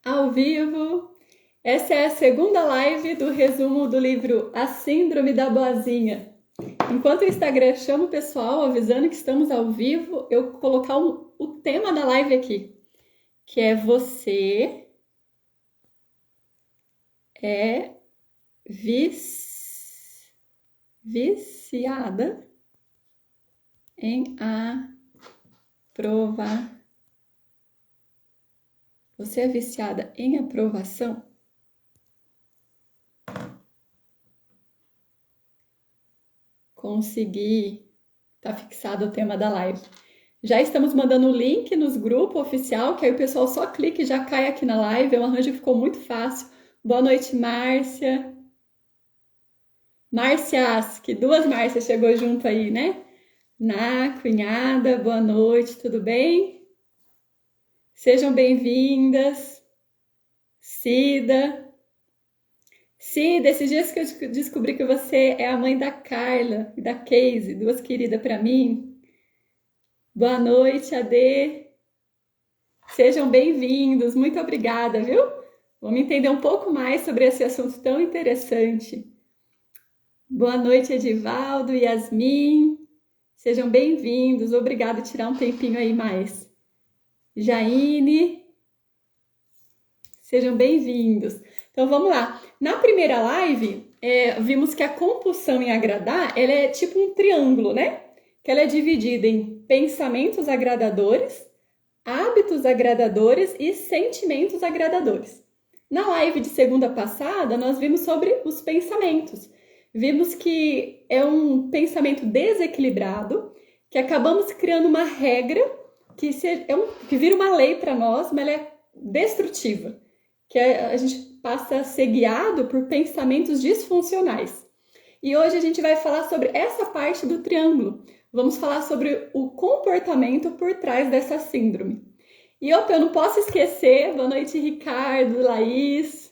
Ao vivo. Essa é a segunda live do resumo do livro A Síndrome da Boazinha. Enquanto o Instagram chama o pessoal avisando que estamos ao vivo, eu vou colocar o tema da live aqui, que é você é viciada em aprovar. Você é viciada em aprovação? Consegui. Tá fixado o tema da live. Já estamos mandando o link nos grupos oficial, que aí o pessoal só clica e já cai aqui na live. É um arranjo que ficou muito fácil. Boa noite, Márcia. Márcia Ask, duas Márcias chegou junto aí, né? Cunhada, boa noite, tudo bem? Sejam bem-vindas. Cida, esses dias que eu descobri que você é a mãe da Carla e da Casey, duas queridas para mim. Boa noite, Ade. Sejam bem-vindos, muito obrigada, viu? Vamos entender um pouco mais sobre esse assunto tão interessante. Boa noite, Edivaldo, Yasmin. Sejam bem-vindos, obrigado por tirar um tempinho aí mais. Jaine, sejam bem-vindos. Então vamos lá. Na primeira live, vimos que a compulsão em agradar, ela é tipo um triângulo, né? Que ela é dividida em pensamentos agradadores, hábitos agradadores e sentimentos agradadores. Na live de segunda passada, nós vimos sobre os pensamentos. Vimos que é um pensamento desequilibrado, que acabamos criando uma regra que vira uma lei para nós, mas ela é destrutiva, que a gente passa a ser guiado por pensamentos disfuncionais. E hoje a gente vai falar sobre essa parte do triângulo. Vamos falar sobre o comportamento por trás dessa síndrome. E eu não posso esquecer, boa noite, Ricardo, Laís,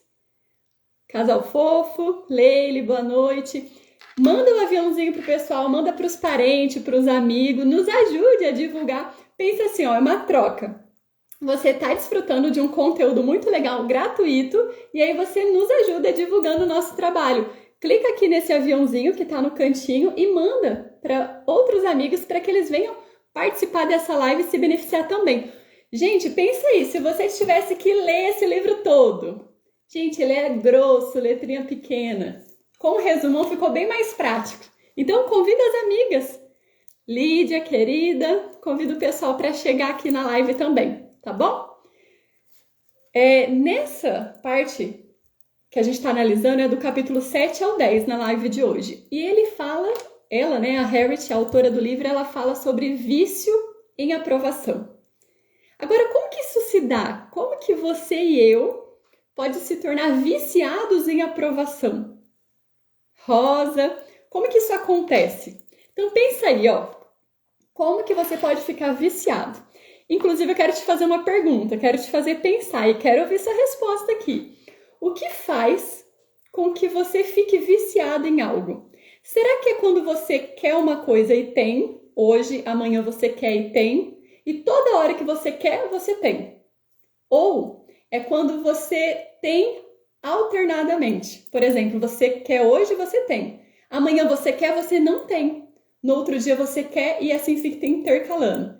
casal fofo, Leile, boa noite. Manda um aviãozinho pro pessoal, manda pros parentes, pros amigos, nos ajude a divulgar. Pensa assim, ó, é uma troca. Você está desfrutando de um conteúdo muito legal, gratuito, e aí você nos ajuda divulgando o nosso trabalho. Clica aqui nesse aviãozinho que está no cantinho e manda para outros amigos para que eles venham participar dessa live e se beneficiar também. Gente, pensa aí, se você tivesse que ler esse livro todo. Gente, ele é grosso, letrinha pequena. Com o resumão ficou bem mais prático. Então convida as amigas. Lídia, querida, convido o pessoal para chegar aqui na live também, tá bom? Nessa parte que a gente está analisando é do capítulo 7 ao 10 na live de hoje. E ele fala, ela, né, a Harriet, a autora do livro, ela fala sobre vício em aprovação. Agora, como que isso se dá? Como que você e eu pode se tornar viciados em aprovação? Rosa, como que isso acontece? Então pensa aí, ó. Como que você pode ficar viciado? Inclusive, eu quero te fazer uma pergunta, quero te fazer pensar e quero ouvir sua resposta aqui. O que faz com que você fique viciado em algo? Será que é quando você quer uma coisa e tem, hoje, amanhã você quer e tem, e toda hora que você quer, você tem? Ou é quando você tem alternadamente? Por exemplo, você quer hoje, você tem. Amanhã você quer, você não tem. No outro dia você quer e assim fica intercalando.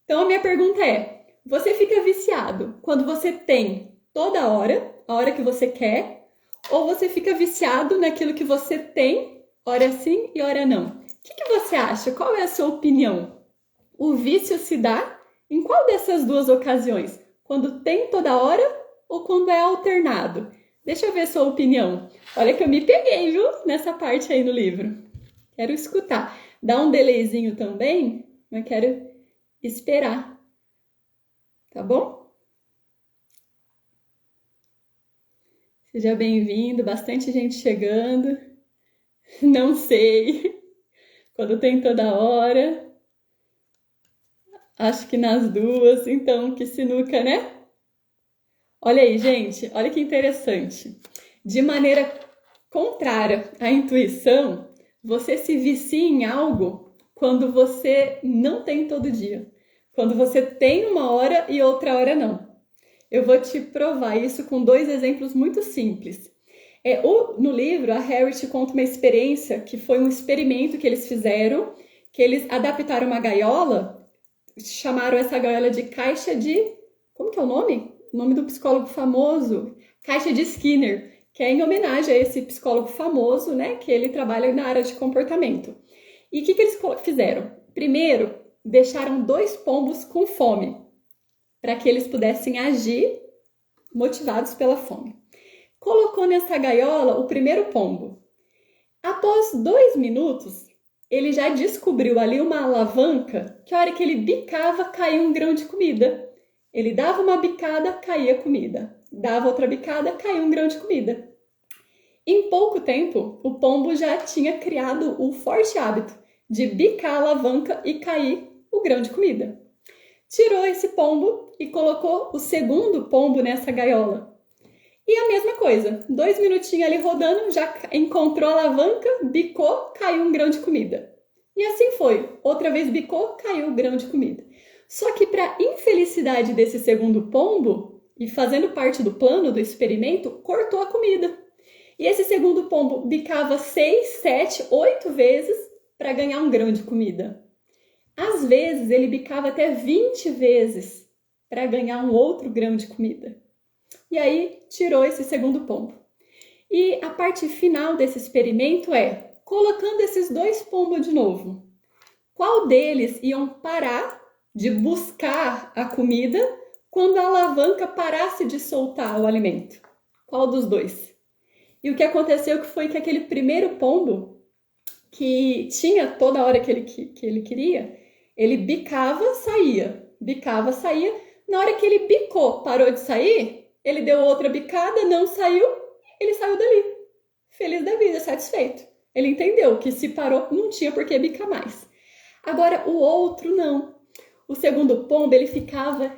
Então a minha pergunta é, você fica viciado quando você tem toda hora, a hora que você quer, ou você fica viciado naquilo que você tem, hora sim e hora não? O que você acha? Qual é a sua opinião? O vício se dá em qual dessas duas ocasiões? Quando tem toda hora ou quando é alternado? Deixa eu ver a sua opinião. Olha que eu me peguei, viu? Nessa parte aí no livro. Quero escutar. Dá um delayzinho também, mas quero esperar. Tá bom? Seja bem-vindo, bastante gente chegando. Não sei. Quando tem toda hora. Acho que nas duas, então, que sinuca, né? Olha aí, gente, olha que interessante. De maneira contrária à intuição, você se vicia em algo quando você não tem todo dia. Quando você tem uma hora e outra hora não. Eu vou te provar isso com 2 exemplos muito simples. No livro, a Harriet conta uma experiência que foi um experimento que eles fizeram, que eles adaptaram uma gaiola, chamaram essa gaiola de caixa de... Como que é o nome? O nome do psicólogo famoso? Caixa de Skinner, que é em homenagem a esse psicólogo famoso, né? Que ele trabalha na área de comportamento. E o que eles fizeram? Primeiro, deixaram 2 pombos com fome, para que eles pudessem agir motivados pela fome. Colocou nessa gaiola o primeiro pombo. Após 2 minutos, ele já descobriu ali uma alavanca que a hora que ele bicava, caía um grão de comida. Ele dava uma bicada, caía comida. Dava outra bicada, caía um grão de comida. Em pouco tempo, o pombo já tinha criado o forte hábito de bicar a alavanca e cair o grão de comida. Tirou esse pombo e colocou o segundo pombo nessa gaiola. E a mesma coisa, 2 minutinhos ali rodando, já encontrou a alavanca, bicou, caiu um grão de comida. E assim foi, outra vez bicou, caiu o grão de comida. Só que para infelicidade desse segundo pombo, e fazendo parte do plano do experimento, cortou a comida. E esse segundo pombo bicava 6, 7, 8 vezes para ganhar um grão de comida. Às vezes ele bicava até 20 vezes para ganhar um outro grão de comida. E aí tirou esse segundo pombo. E a parte final desse experimento é, colocando esses 2 pombos de novo, qual deles iam parar de buscar a comida quando a alavanca parasse de soltar o alimento? Qual dos 2? E o que aconteceu foi que aquele primeiro pombo, que tinha toda hora que ele queria, ele bicava, saía. Bicava, saía. Na hora que ele bicou, parou de sair, ele deu outra bicada, não saiu, ele saiu dali. Feliz da vida, satisfeito. Ele entendeu que se parou, não tinha por que bicar mais. Agora, o outro não. O segundo pombo, ele ficava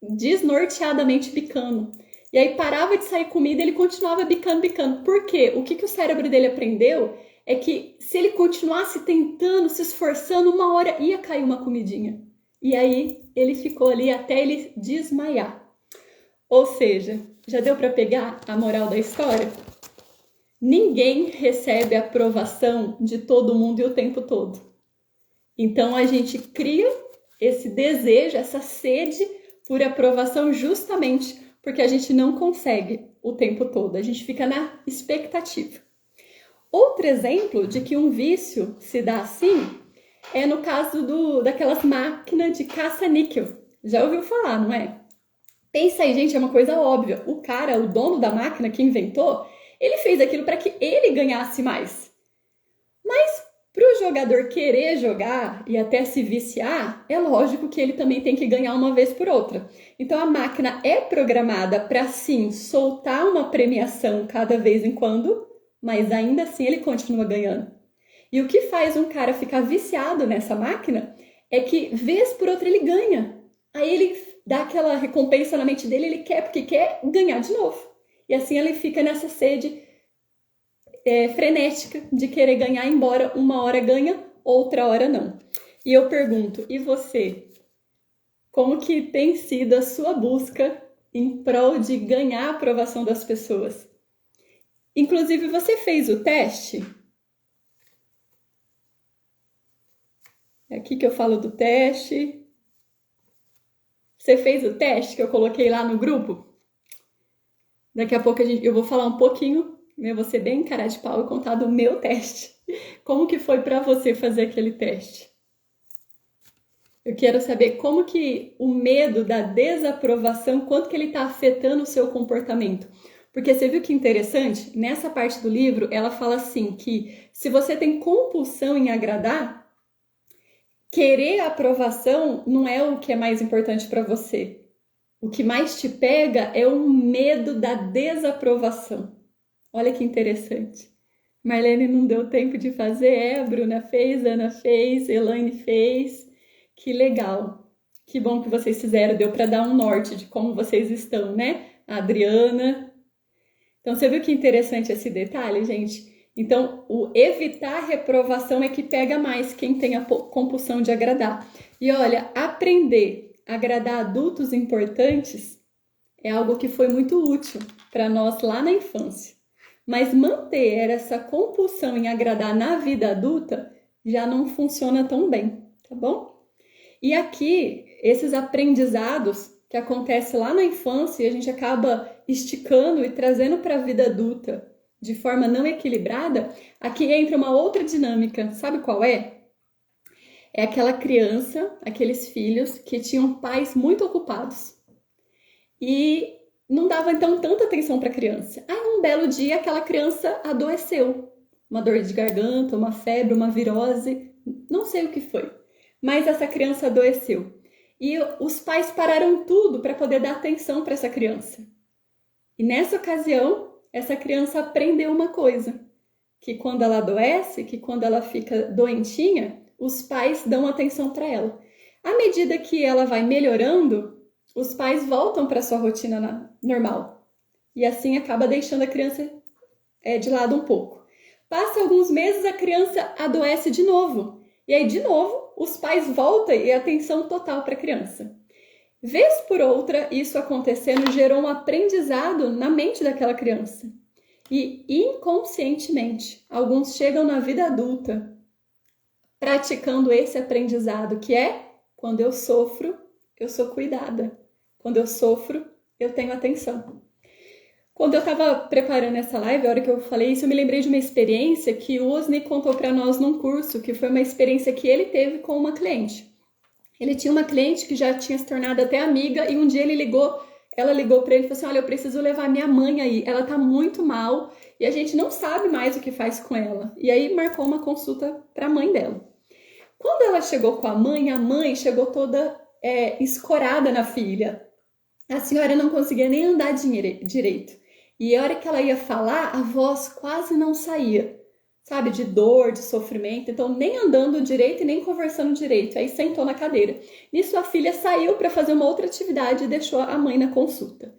desnorteadamente bicando. E aí parava de sair comida, ele continuava bicando. Por quê? O que o cérebro dele aprendeu é que se ele continuasse tentando, se esforçando, uma hora ia cair uma comidinha. E aí ele ficou ali até ele desmaiar. Ou seja, já deu para pegar a moral da história? Ninguém recebe a aprovação de todo mundo e o tempo todo. Então a gente cria esse desejo, essa sede por aprovação justamente porque a gente não consegue o tempo todo. A gente fica na expectativa. Outro exemplo de que um vício se dá assim é no caso daquelas máquinas de caça-níquel. Já ouviu falar, não é? Pensa aí, gente, é uma coisa óbvia. O cara, o dono da máquina que inventou, ele fez aquilo para que ele ganhasse mais. Mas para o jogador querer jogar e até se viciar, é lógico que ele também tem que ganhar uma vez por outra. Então a máquina é programada para sim soltar uma premiação cada vez em quando, mas ainda assim ele continua ganhando. E o que faz um cara ficar viciado nessa máquina é que vez por outra ele ganha. Aí ele dá aquela recompensa na mente dele, ele quer porque quer ganhar de novo. E assim ele fica nessa sede frenética de querer ganhar, embora uma hora ganha, outra hora não. E eu pergunto, e você? Como que tem sido a sua busca em prol de ganhar a aprovação das pessoas? Inclusive, você fez o teste? É aqui que eu falo do teste. Você fez o teste que eu coloquei lá no grupo? Daqui a pouco eu vou falar um pouquinho, né? Vou ser bem cara de pau e contar do meu teste. Como que foi para você fazer aquele teste? Eu quero saber como que o medo da desaprovação, quanto que ele está afetando o seu comportamento. Porque você viu que interessante? Nessa parte do livro, ela fala assim que se você tem compulsão em agradar, querer a aprovação não é o que é mais importante para você. O que mais te pega é o medo da desaprovação. Olha que interessante. Marlene não deu tempo de fazer, a Bruna fez, a Ana fez, a Elaine fez. Que legal. Que bom que vocês fizeram, deu para dar um norte de como vocês estão, né? A Adriana. Então, você viu que interessante esse detalhe, gente? Então, o evitar reprovação é que pega mais quem tem a compulsão de agradar. E olha, aprender a agradar adultos importantes é algo que foi muito útil para nós lá na infância. Mas manter essa compulsão em agradar na vida adulta já não funciona tão bem, tá bom? E aqui, esses aprendizados que acontecem lá na infância e a gente acaba esticando e trazendo para a vida adulta de forma não equilibrada, aqui entra uma outra dinâmica. Sabe qual é? É aquela criança, aqueles filhos que tinham pais muito ocupados e não dava então tanta atenção para a criança. Aí um belo dia aquela criança adoeceu, uma dor de garganta, uma febre, uma virose, não sei o que foi, mas essa criança adoeceu. E os pais pararam tudo para poder dar atenção para essa criança. E nessa ocasião, essa criança aprendeu uma coisa, que quando ela adoece, que quando ela fica doentinha, os pais dão atenção para ela. À medida que ela vai melhorando, os pais voltam para sua rotina normal. E assim acaba deixando a criança de lado um pouco. Passa alguns meses, a criança adoece de novo. E aí, de novo, os pais voltam e atenção total para a criança. Vez por outra, isso acontecendo gerou um aprendizado na mente daquela criança. E inconscientemente, alguns chegam na vida adulta praticando esse aprendizado, que é: quando eu sofro, eu sou cuidada. Quando eu sofro, eu tenho atenção. Quando eu estava preparando essa live, a hora que eu falei isso, eu me lembrei de uma experiência que o Osni contou para nós num curso, que foi uma experiência que ele teve com uma cliente. Ele tinha uma cliente que já tinha se tornado até amiga e um dia ela ligou para ele e falou assim: olha, eu preciso levar minha mãe aí, ela tá muito mal e a gente não sabe mais o que faz com ela. E aí marcou uma consulta para a mãe dela. Quando ela chegou com a mãe chegou toda escorada na filha. A senhora não conseguia nem andar direito. E a hora que ela ia falar, a voz quase não saía, sabe? De dor, de sofrimento. Então, nem andando direito e nem conversando direito. Aí sentou na cadeira. Nisso, a filha saiu para fazer uma outra atividade e deixou a mãe na consulta.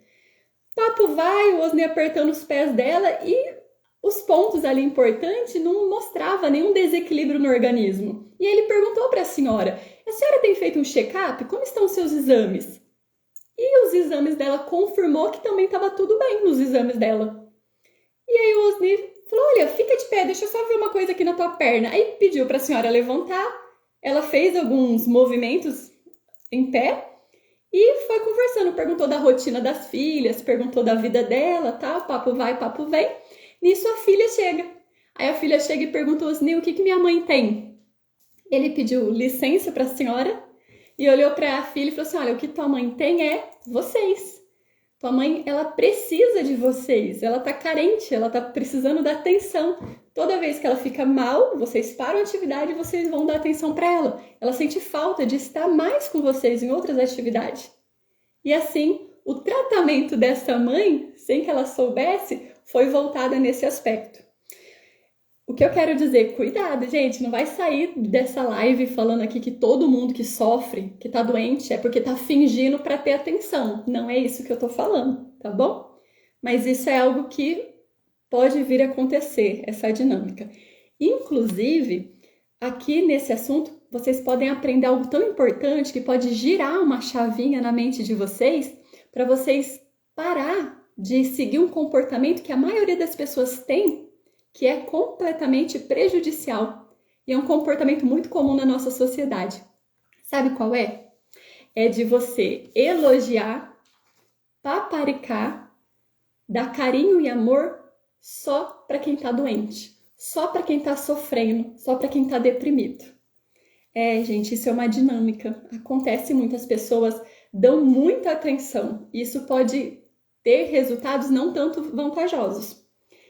Papo vai, o Osni apertando os pés dela e os pontos ali importantes não mostrava nenhum desequilíbrio no organismo. E ele perguntou para a senhora: a senhora tem feito um check-up? Como estão os seus exames? E os exames dela confirmou que também estava tudo bem nos exames dela. E aí o Osni falou: olha, fica de pé, deixa eu só ver uma coisa aqui na tua perna. Aí pediu para a senhora levantar, ela fez alguns movimentos em pé e foi conversando, perguntou da rotina das filhas, perguntou da vida dela, tal, papo vai, papo vem. Nisso a filha chega. Aí a filha chega e perguntou: Osni, o que minha mãe tem? Ele pediu licença para a senhora e olhou para a filha e falou assim: olha, o que tua mãe tem é vocês. Tua mãe, ela precisa de vocês, ela tá carente, ela tá precisando da atenção. Toda vez que ela fica mal, vocês param a atividade e vocês vão dar atenção para ela. Ela sente falta de estar mais com vocês em outras atividades. E assim, o tratamento dessa mãe, sem que ela soubesse, foi voltada nesse aspecto. O que eu quero dizer, cuidado, gente, não vai sair dessa live falando aqui que todo mundo que sofre, que tá doente, é porque tá fingindo para ter atenção. Não é isso que eu tô falando, tá bom? Mas isso é algo que pode vir a acontecer, essa dinâmica. Inclusive, aqui nesse assunto, vocês podem aprender algo tão importante que pode girar uma chavinha na mente de vocês para vocês parar de seguir um comportamento que a maioria das pessoas tem, que é completamente prejudicial e é um comportamento muito comum na nossa sociedade. Sabe qual é? É de você elogiar, paparicar, dar carinho e amor só para quem está doente, só para quem está sofrendo, só para quem está deprimido. Gente, isso é uma dinâmica. Acontece, muitas pessoas dão muita atenção. Isso pode ter resultados não tanto vantajosos.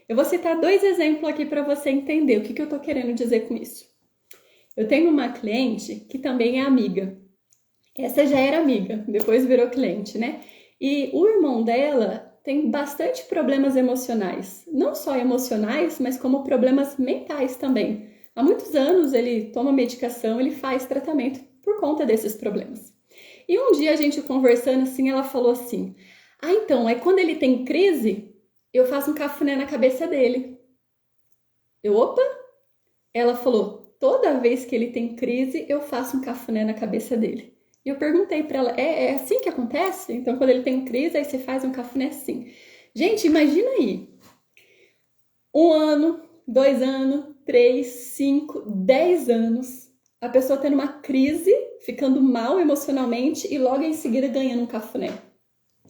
Eu vou citar 2 exemplos aqui para você entender o que eu estou querendo dizer com isso. Eu tenho uma cliente que também é amiga. Essa já era amiga, depois virou cliente, né? E o irmão dela tem bastante problemas emocionais. Não só emocionais, mas como problemas mentais também. Há muitos anos ele toma medicação, ele faz tratamento por conta desses problemas. E um dia a gente conversando assim, ela falou assim: então, quando ele tem crise, eu faço um cafuné na cabeça dele. Opa! Ela falou: toda vez que ele tem crise, eu faço um cafuné na cabeça dele. E eu perguntei pra ela, é assim que acontece? Então, quando ele tem crise, aí você faz um cafuné assim. Gente, imagina aí. 1 ano, 2 anos, 3, 5, 10 anos. A pessoa tendo uma crise, ficando mal emocionalmente e logo em seguida ganhando um cafuné.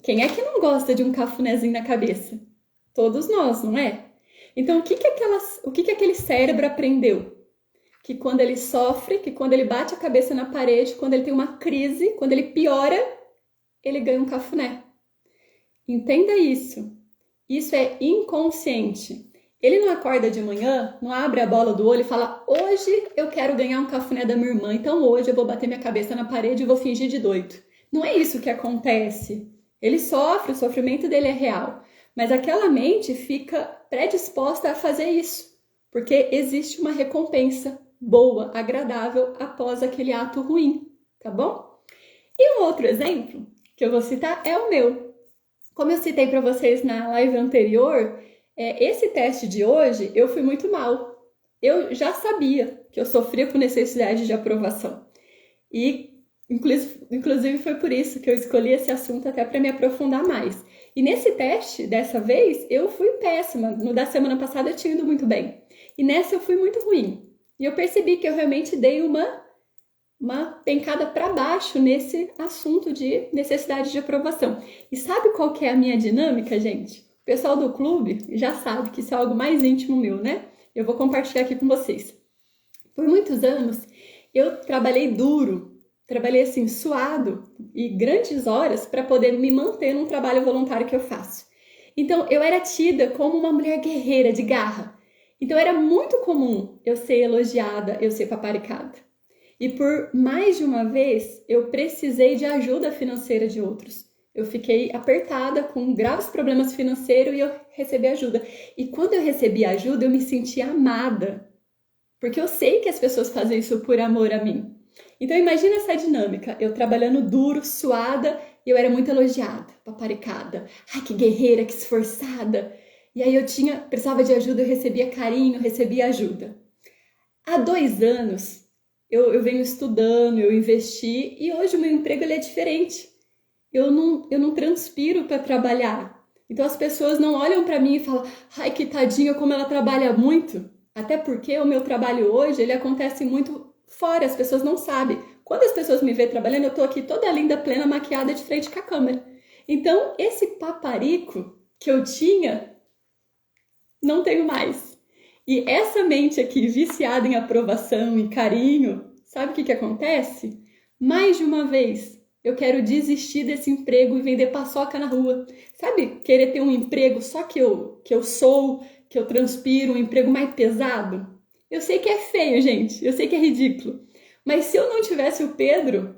Quem é que não gosta de um cafunézinho na cabeça? Todos nós, não é? Então, o que aquele cérebro aprendeu? Que quando ele sofre, que quando ele bate a cabeça na parede, quando ele tem uma crise, quando ele piora, ele ganha um cafuné. Entenda isso. Isso é inconsciente. Ele não acorda de manhã, não abre a bola do olho e fala: hoje eu quero ganhar um cafuné da minha irmã, então hoje eu vou bater minha cabeça na parede e vou fingir de doido. Não é isso que acontece. Ele sofre, o sofrimento dele é real. Mas aquela mente fica predisposta a fazer isso, porque existe uma recompensa boa, agradável após aquele ato ruim, tá bom? E um outro exemplo que eu vou citar é o meu. Como eu citei para vocês na live anterior, esse teste de hoje eu fui muito mal. Eu já sabia que eu sofria com necessidade de aprovação. E, inclusive, foi por isso que eu escolhi esse assunto até para me aprofundar mais. E nesse teste, dessa vez, eu fui péssima. No da semana passada eu tinha ido muito bem. E nessa eu fui muito ruim. E eu percebi que eu realmente dei uma pencada para baixo nesse assunto de necessidade de aprovação. E sabe qual que é a minha dinâmica, gente? O pessoal do clube já sabe que isso é algo mais íntimo meu, né? Eu vou compartilhar aqui com vocês. Por muitos anos, eu trabalhei duro, trabalhei assim, suado e grandes horas para poder me manter num trabalho voluntário que eu faço. Então, eu era tida como uma mulher guerreira, de garra. Então, era muito comum eu ser elogiada, eu ser paparicada. E por mais de uma vez, eu precisei de ajuda financeira de outros. Eu fiquei apertada, com graves problemas financeiros e eu recebi ajuda. E quando eu recebi ajuda, eu me senti amada. Porque eu sei que as pessoas fazem isso por amor a mim. Então imagina essa dinâmica, eu trabalhando duro, suada, e eu era muito elogiada, paparicada. Ai, que guerreira, que esforçada. E aí precisava de ajuda, eu recebia carinho, recebia ajuda. Há 2 anos, eu venho estudando, eu investi, e hoje o meu emprego ele é diferente. Eu não transpiro para trabalhar. Então as pessoas não olham para mim e falam: ai, que tadinha, como ela trabalha muito. Até porque o meu trabalho hoje, ele acontece muito fora, as pessoas não sabem. Quando as pessoas me veem trabalhando, eu tô aqui toda linda, plena, maquiada de frente com a câmera. Então, esse paparico que eu tinha, não tenho mais. E essa mente aqui, viciada em aprovação, em carinho, sabe o que acontece? Mais de uma vez, eu quero desistir desse emprego e vender paçoca na rua. Sabe, querer ter um emprego só que eu sou, que eu transpiro, um emprego mais pesado? Eu sei que é feio, gente, eu sei que é ridículo. Mas se eu não tivesse o Pedro,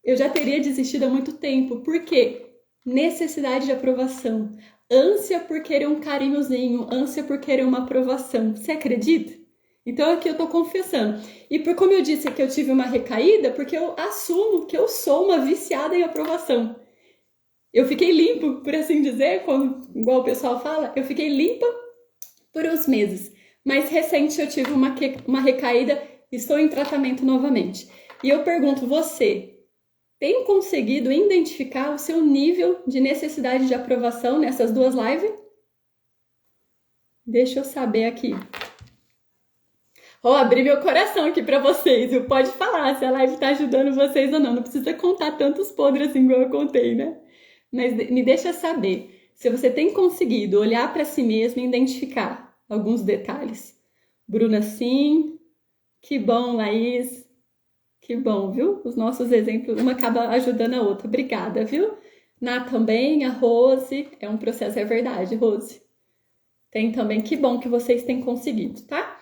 eu já teria desistido há muito tempo. Por quê? Necessidade de aprovação. Ânsia por querer um carinhozinho, ânsia por querer uma aprovação. Você acredita? Então aqui eu tô confessando. E por como eu disse que eu tive uma recaída, porque eu assumo que eu sou uma viciada em aprovação. Eu fiquei limpo, por assim dizer, igual o pessoal fala, eu fiquei limpa por uns meses. Mas recente eu tive uma recaída, estou em tratamento novamente. E eu pergunto, você tem conseguido identificar o seu nível de necessidade de aprovação nessas 2 lives? Deixa eu saber aqui. Abri meu coração aqui pra vocês, viu? Pode falar se a live tá ajudando vocês ou não. Não precisa contar tantos podres assim igual eu contei, né? Mas me deixa saber se você tem conseguido olhar pra si mesmo e identificar alguns detalhes. Bruna, sim. Que bom, Laís. Que bom, viu? Os nossos exemplos, uma acaba ajudando a outra. Obrigada, viu? Ná também, a Rose. É um processo, é verdade, Rose. Tem também. Que bom que vocês têm conseguido, tá?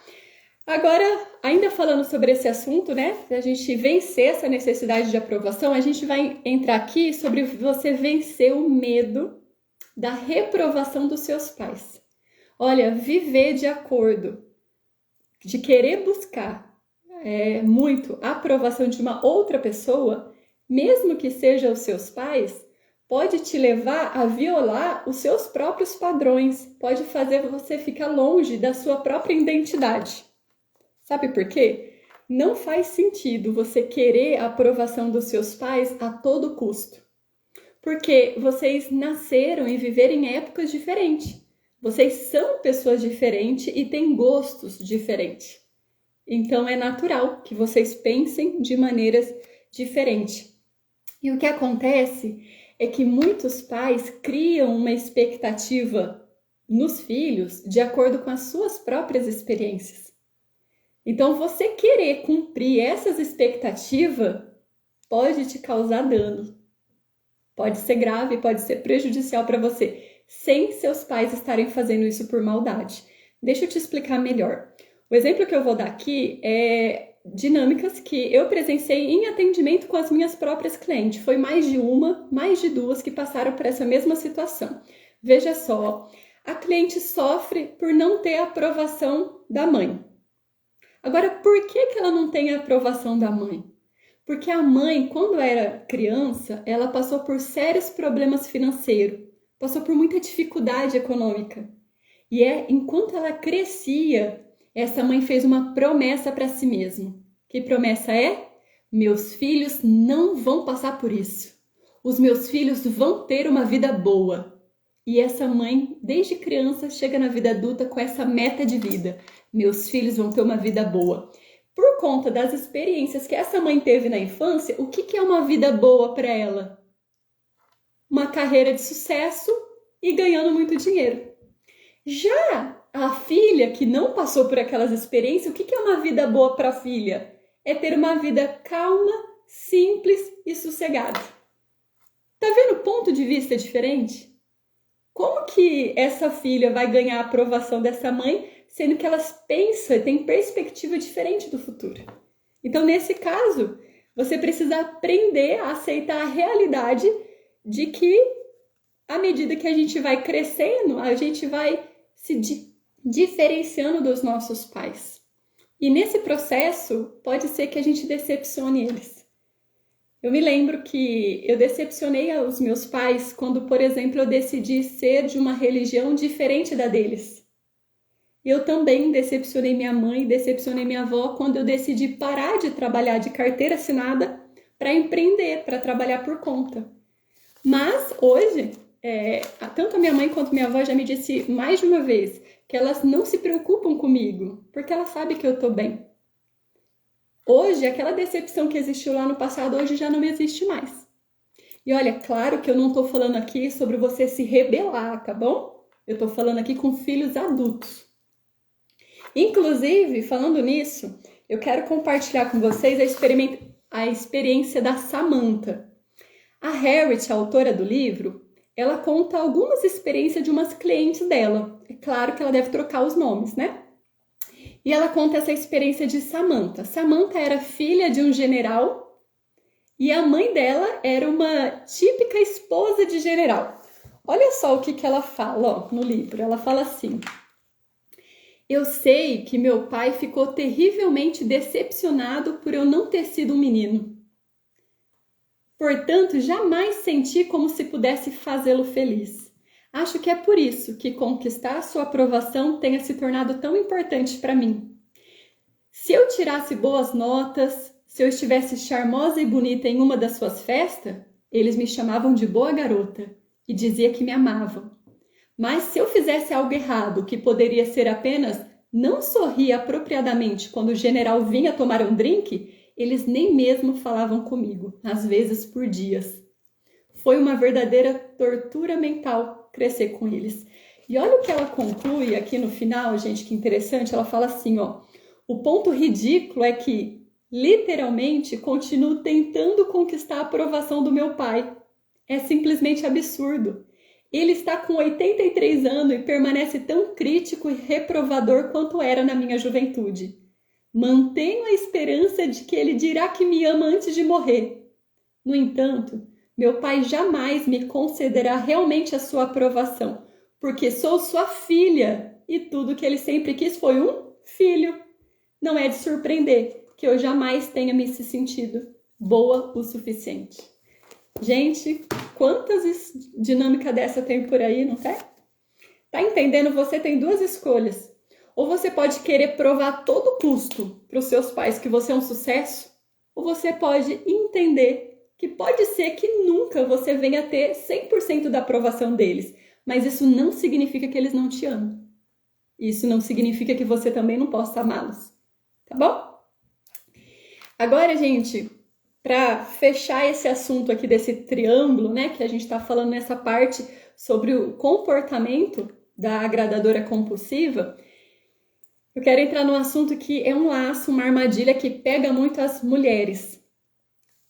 Agora, ainda falando sobre esse assunto, né? A gente vencer essa necessidade de aprovação, a gente vai entrar aqui sobre você vencer o medo da reprovação dos seus pais. Olha, viver de acordo, de querer buscar muito a aprovação de uma outra pessoa, mesmo que seja os seus pais, pode te levar a violar os seus próprios padrões, pode fazer você ficar longe da sua própria identidade. Sabe por quê? Não faz sentido você querer a aprovação dos seus pais a todo custo. Porque vocês nasceram e viveram em épocas diferentes. Vocês são pessoas diferentes e têm gostos diferentes. Então é natural que vocês pensem de maneiras diferentes. E o que acontece é que muitos pais criam uma expectativa nos filhos de acordo com as suas próprias experiências. Então, você querer cumprir essas expectativas pode te causar dano. Pode ser grave, pode ser prejudicial para você, sem seus pais estarem fazendo isso por maldade. Deixa eu te explicar melhor. O exemplo que eu vou dar aqui é dinâmicas que eu presenciei em atendimento com as minhas próprias clientes. Foi mais de uma, mais de duas que passaram por essa mesma situação. Veja só, a cliente sofre por não ter a aprovação da mãe. Agora, por que ela não tem a aprovação da mãe? Porque a mãe, quando era criança, ela passou por sérios problemas financeiros, passou por muita dificuldade econômica. E enquanto ela crescia, essa mãe fez uma promessa para si mesma. Que promessa é? Meus filhos não vão passar por isso. Os meus filhos vão ter uma vida boa. E essa mãe, desde criança, chega na vida adulta com essa meta de vida. Meus filhos vão ter uma vida boa. Por conta das experiências que essa mãe teve na infância, o que é uma vida boa para ela? Uma carreira de sucesso e ganhando muito dinheiro. Já a filha que não passou por aquelas experiências, o que é uma vida boa para a filha? É ter uma vida calma, simples e sossegada. Tá vendo o ponto de vista diferente? Como que essa filha vai ganhar a aprovação dessa mãe, sendo que elas pensam e têm perspectiva diferente do futuro? Então, nesse caso, você precisa aprender a aceitar a realidade de que, à medida que a gente vai crescendo, a gente vai se diferenciando dos nossos pais. E nesse processo, pode ser que a gente decepcione eles. Eu me lembro que eu decepcionei os meus pais quando, por exemplo, eu decidi ser de uma religião diferente da deles. Eu também decepcionei minha mãe e decepcionei minha avó quando eu decidi parar de trabalhar de carteira assinada para empreender, para trabalhar por conta. Mas hoje, tanto a minha mãe quanto a minha avó já me disse mais de uma vez que elas não se preocupam comigo, porque elas sabem que eu estou bem. Hoje, aquela decepção que existiu lá no passado, hoje já não existe mais. E olha, claro que eu não estou falando aqui sobre você se rebelar, tá bom? Eu estou falando aqui com filhos adultos. Inclusive, falando nisso, eu quero compartilhar com vocês a experiência da Samantha. A Harriet, a autora do livro, ela conta algumas experiências de umas clientes dela. É claro que ela deve trocar os nomes, né? E ela conta essa experiência de Samantha. Samantha era filha de um general e a mãe dela era uma típica esposa de general. Olha só o que ela fala no livro. Ela fala assim: eu sei que meu pai ficou terrivelmente decepcionado por eu não ter sido um menino. Portanto, jamais senti como se pudesse fazê-lo feliz. Acho que é por isso que conquistar sua aprovação tenha se tornado tão importante para mim. Se eu tirasse boas notas, se eu estivesse charmosa e bonita em uma das suas festas, eles me chamavam de boa garota e diziam que me amavam. Mas se eu fizesse algo errado, que poderia ser apenas não sorrir apropriadamente quando o general vinha tomar um drink, eles nem mesmo falavam comigo, às vezes por dias. Foi uma verdadeira tortura mental crescer com eles. E olha o que ela conclui aqui no final, gente, que interessante. Ela fala assim, ó: o ponto ridículo é que, literalmente, continuo tentando conquistar a aprovação do meu pai. É simplesmente absurdo. Ele está com 83 anos e permanece tão crítico e reprovador quanto era na minha juventude. Mantenho a esperança de que ele dirá que me ama antes de morrer. No entanto, meu pai jamais me concederá realmente a sua aprovação, porque sou sua filha e tudo que ele sempre quis foi um filho. Não é de surpreender que eu jamais tenha me sentido boa o suficiente. Gente, quantas dinâmicas dessa tem por aí, não tem? Tá entendendo? Você tem duas escolhas. Ou você pode querer provar a todo custo para os seus pais que você é um sucesso, ou você pode entender que pode ser que nunca você venha ter 100% da aprovação deles, mas isso não significa que eles não te amam. Isso não significa que você também não possa amá-los, tá bom? Agora, gente, para fechar esse assunto aqui desse triângulo, né, que a gente está falando nessa parte sobre o comportamento da agradadora compulsiva, eu quero entrar num assunto que é um laço, uma armadilha que pega muito as mulheres.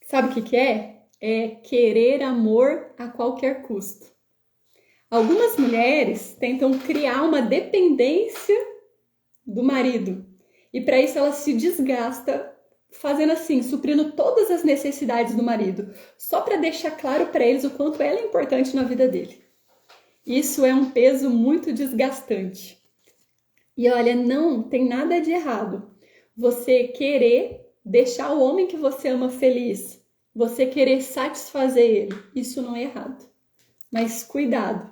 Sabe o que é? É querer amor a qualquer custo. Algumas mulheres tentam criar uma dependência do marido. E para isso ela se desgasta fazendo assim, suprindo todas as necessidades do marido, só para deixar claro para eles o quanto ela é importante na vida dele. Isso é um peso muito desgastante. E olha, não tem nada de errado você querer deixar o homem que você ama feliz, você querer satisfazer ele. Isso não é errado. Mas cuidado,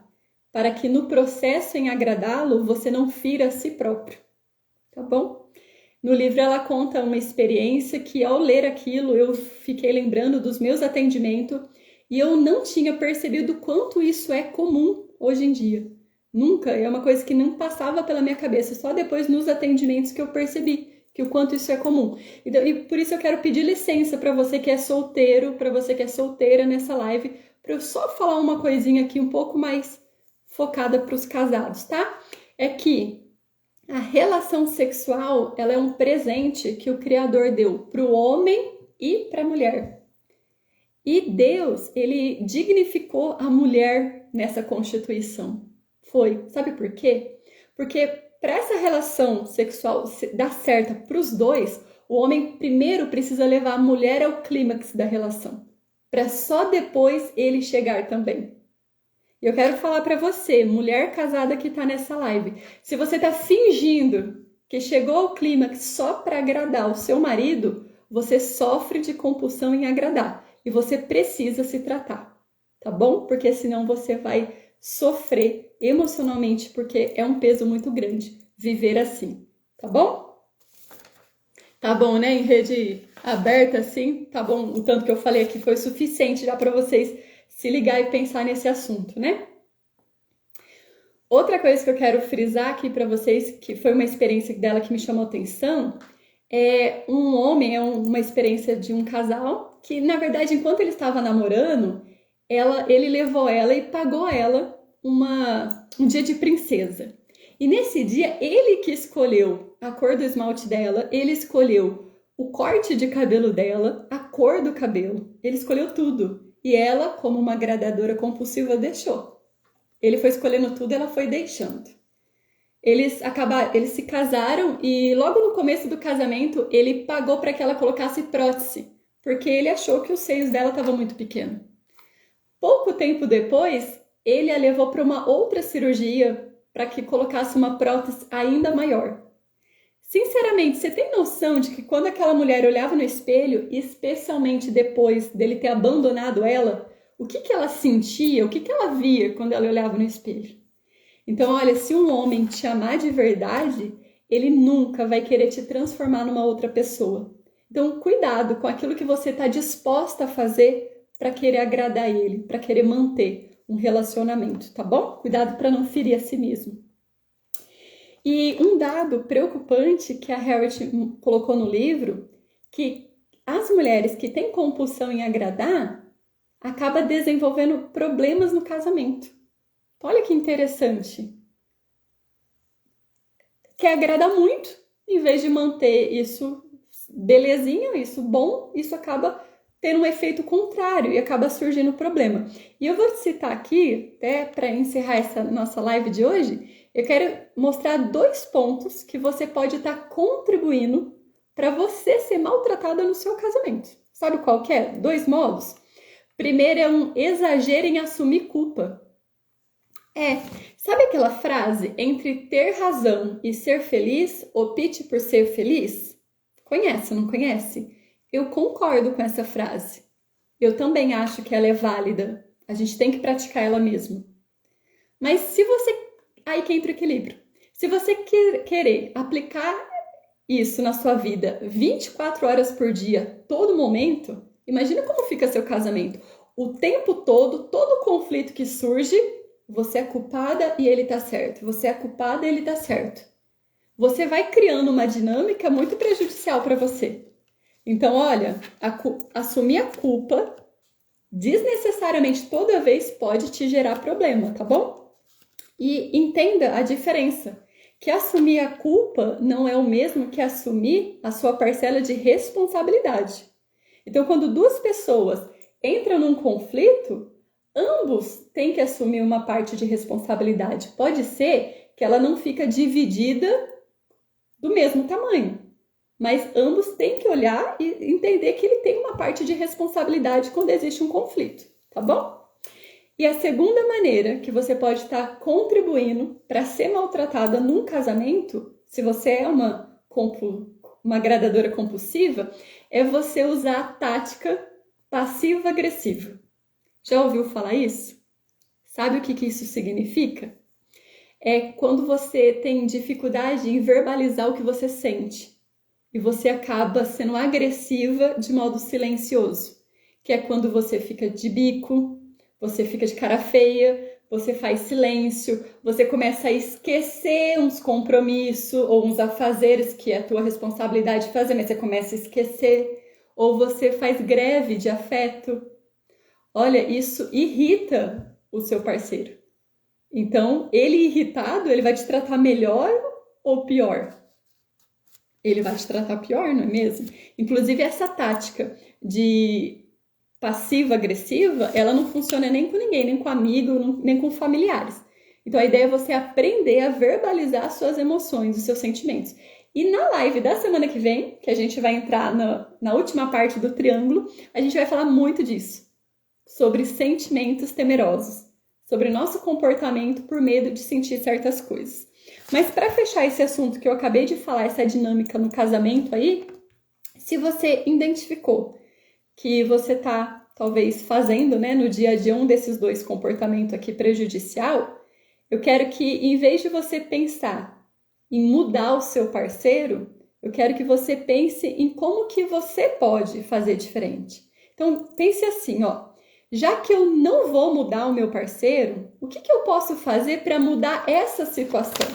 para que no processo em agradá-lo, você não fira a si próprio. Tá bom? No livro ela conta uma experiência que ao ler aquilo eu fiquei lembrando dos meus atendimentos e eu não tinha percebido quanto isso é comum hoje em dia. Nunca, é uma coisa que não passava pela minha cabeça, só depois nos atendimentos que eu percebi que o quanto isso é comum. E por isso eu quero pedir licença para você que é solteiro, para você que é solteira nessa live, para eu só falar uma coisinha aqui um pouco mais focada para os casados, tá? É que a relação sexual, ela é um presente que o Criador deu para o homem e para a mulher. E Deus, ele dignificou a mulher nessa constituição. Foi. Sabe por quê? Porque para essa relação sexual dar certa para os dois, o homem primeiro precisa levar a mulher ao clímax da relação, para só depois ele chegar também. E eu quero falar para você, mulher casada que está nessa live, se você está fingindo que chegou ao clímax só para agradar o seu marido, você sofre de compulsão em agradar e você precisa se tratar, tá bom? Porque senão você vai sofrer emocionalmente, porque é um peso muito grande viver assim, tá bom? Tá bom, né? Em rede aberta assim, tá bom? O tanto que eu falei aqui foi suficiente já para vocês se ligar e pensar nesse assunto, né? Outra coisa que eu quero frisar aqui para vocês, que foi uma experiência dela que me chamou atenção, é um homem, é uma experiência de um casal que, na verdade, enquanto ele estava namorando, ele levou ela e pagou ela um dia de princesa. E nesse dia, ele que escolheu a cor do esmalte dela, ele escolheu o corte de cabelo dela, a cor do cabelo, ele escolheu tudo. E ela, como uma agradadora compulsiva, deixou. Ele foi escolhendo tudo, ela foi deixando. Eles se casaram e logo no começo do casamento, ele pagou para que ela colocasse prótese, porque ele achou que os seios dela estavam muito pequenos. Pouco tempo depois, ele a levou para uma outra cirurgia para que colocasse uma prótese ainda maior. Sinceramente, você tem noção de que quando aquela mulher olhava no espelho, especialmente depois dele ter abandonado ela, o que ela sentia, o que ela via quando ela olhava no espelho? Então, olha, se um homem te amar de verdade, ele nunca vai querer te transformar numa outra pessoa. Então, cuidado com aquilo que você está disposta a fazer para querer agradar ele, para querer manter um relacionamento, tá bom? Cuidado para não ferir a si mesmo. E um dado preocupante que a Harriet colocou no livro, que as mulheres que têm compulsão em agradar, acabam desenvolvendo problemas no casamento. Olha que interessante. Quer agradar muito, em vez de manter isso belezinha, isso bom, isso acaba tendo um efeito contrário e acaba surgindo problema. E eu vou citar aqui, até para encerrar essa nossa live de hoje, eu quero mostrar 2 pontos que você pode estar contribuindo para você ser maltratada no seu casamento. Sabe qual que é? 2 modos. Primeiro é um exagero em assumir culpa. Sabe aquela frase, entre ter razão e ser feliz, opte por ser feliz? Conhece, não conhece? Eu concordo com essa frase. Eu também acho que ela é válida. A gente tem que praticar ela mesmo. Mas se você... Aí que entra o equilíbrio. Se você querer aplicar isso na sua vida 24 horas por dia, todo momento, imagina como fica seu casamento. O tempo todo conflito que surge, você é culpada e ele tá certo. Você é culpada e ele tá certo. Você vai criando uma dinâmica muito prejudicial para você. Então, olha, assumir a culpa desnecessariamente toda vez pode te gerar problema, tá bom? E entenda a diferença, que assumir a culpa não é o mesmo que assumir a sua parcela de responsabilidade. Então, quando duas pessoas entram num conflito, ambos têm que assumir uma parte de responsabilidade. Pode ser que ela não fica dividida do mesmo tamanho, mas ambos têm que olhar e entender que ele tem uma parte de responsabilidade quando existe um conflito, tá bom? E a segunda maneira que você pode estar contribuindo para ser maltratada num casamento, se você é uma agradadora compulsiva, é você usar a tática passivo-agressiva. Já ouviu falar isso? Sabe o que isso significa? É quando você tem dificuldade em verbalizar o que você sente e você acaba sendo agressiva de modo silencioso, que é quando você fica de bico, você fica de cara feia, você faz silêncio, você começa a esquecer uns compromissos ou uns afazeres que é a tua responsabilidade fazer, mas você começa a esquecer, ou você faz greve de afeto. Olha, isso irrita o seu parceiro. Então, ele irritado, ele vai te tratar melhor ou pior? Ele vai te tratar pior, não é mesmo? Inclusive, essa tática de passiva-agressiva, ela não funciona nem com ninguém, nem com amigo, nem com familiares. Então, a ideia é você aprender a verbalizar suas emoções, os seus sentimentos. E na live da semana que vem, que a gente vai entrar na última parte do triângulo, a gente vai falar muito disso, sobre sentimentos temerosos, sobre nosso comportamento por medo de sentir certas coisas. Mas para fechar esse assunto que eu acabei de falar, essa dinâmica no casamento aí, se você identificou que você está talvez fazendo, né, no dia a dia um desses dois comportamentos aqui prejudicial, eu quero que, em vez de você pensar em mudar o seu parceiro, eu quero que você pense em como que você pode fazer diferente. Então, pense assim, ó, já que eu não vou mudar o meu parceiro, o que eu posso fazer para mudar essa situação?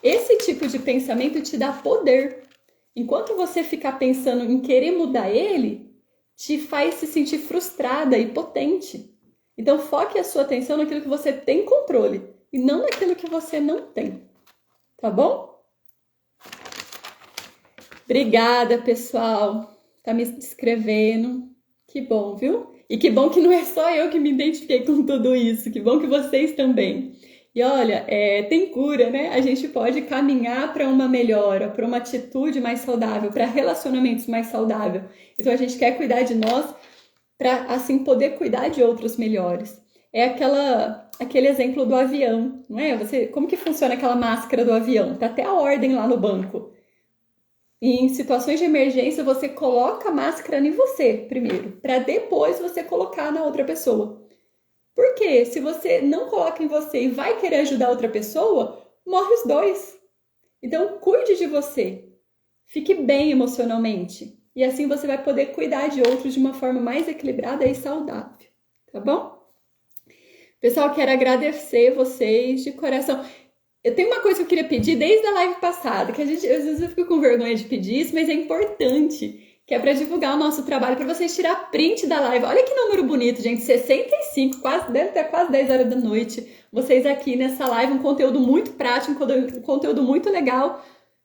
Esse tipo de pensamento te dá poder. Enquanto você ficar pensando em querer mudar ele, te faz se sentir frustrada e potente. Então, foque a sua atenção naquilo que você tem controle e não naquilo que você não tem. Tá bom? Obrigada, pessoal. Tá me escrevendo. Que bom, viu? E que bom que não é só eu que me identifiquei com tudo isso. Que bom que vocês também. E olha, tem cura, né? A gente pode caminhar para uma melhora, para uma atitude mais saudável, para relacionamentos mais saudáveis. Então, a gente quer cuidar de nós para, assim, poder cuidar de outros melhores. É aquele exemplo do avião, não é? Como que funciona aquela máscara do avião? Tá até a ordem lá no banco. Em situações de emergência, você coloca a máscara em você primeiro, para depois você colocar na outra pessoa. Porque se você não coloca em você e vai querer ajudar outra pessoa, morre os dois. Então, cuide de você. Fique bem emocionalmente. E assim você vai poder cuidar de outros de uma forma mais equilibrada e saudável. Tá bom? Pessoal, quero agradecer vocês de coração. Eu tenho uma coisa que eu queria pedir desde a live passada, que às vezes eu fico com vergonha de pedir isso, mas é importante, que é para divulgar o nosso trabalho, para vocês tirar print da live. Olha que número bonito, gente, 65, deve ter quase 10 horas da noite. Vocês aqui nessa live, um conteúdo muito prático, um conteúdo muito legal,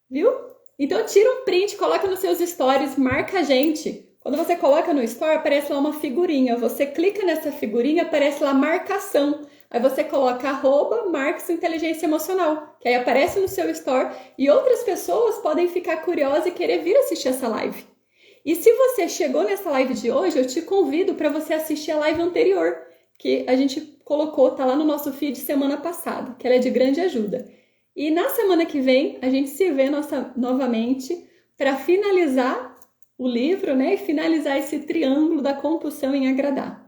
viu? Então tira um print, coloca nos seus stories, marca a gente. Quando você coloca no story, aparece lá uma figurinha. Você clica nessa figurinha, aparece lá marcação. Aí você coloca @Marcos Inteligência Emocional, que aí aparece no seu store e outras pessoas podem ficar curiosas e querer vir assistir essa live. E se você chegou nessa live de hoje, eu te convido para você assistir a live anterior, que a gente colocou, tá lá no nosso feed semana passada, que ela é de grande ajuda. E na semana que vem, a gente se vê novamente para finalizar o livro, né? E finalizar esse triângulo da compulsão em agradar.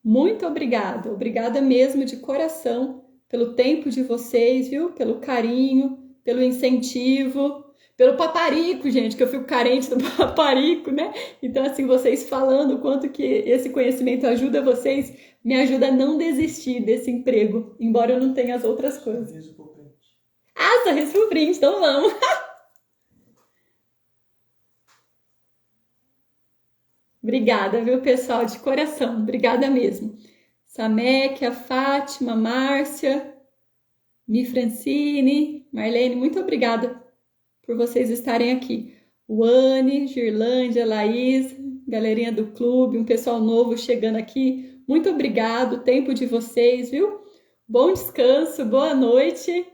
Muito obrigada mesmo de coração pelo tempo de vocês, viu? Pelo carinho, pelo incentivo, pelo paparico, gente, que eu fico carente do paparico, né? Então, assim, vocês falando o quanto que esse conhecimento ajuda vocês, me ajuda a não desistir desse emprego, embora eu não tenha as outras coisas. Ah, sorriso pro print, então vamos! Obrigada, viu, pessoal, de coração. Obrigada mesmo. Samek, a Fátima, Márcia, Mi Francine, Marlene, muito obrigada por vocês estarem aqui. Wani, Girlândia, Laís, galerinha do clube, um pessoal novo chegando aqui. Muito obrigado, tempo de vocês, viu? Bom descanso, boa noite.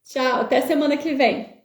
Tchau, até semana que vem.